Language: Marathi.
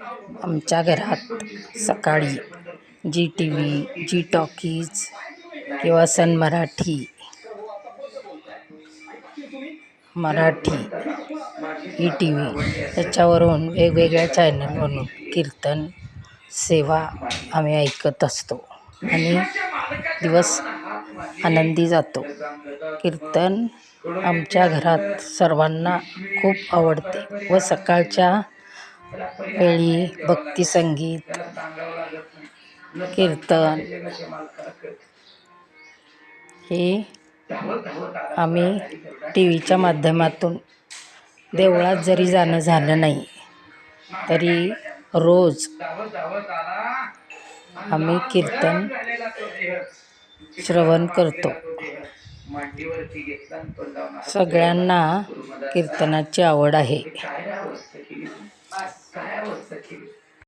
आमच्या घरात सकाळी जी टी व्ही, जी टॉकीज किंवा सन मराठी, ई टी व्ही याच्यावरून वेगवेगळ्या चॅनलवरून कीर्तन सेवा आम्ही ऐकत असतो आणि दिवस आनंदी जातो. कीर्तन आमच्या घरात सर्वांना खूप आवडते व सकाळच्या वेळी भक्तिसंगीत, कीर्तन हे आम्ही टी व्हीच्या माध्यमातून देवळात जरी जाणं झालं नाही तरी रोज आम्ही कीर्तन श्रवण करतो. सगळ्यांना कीर्तनाची आवड आहे.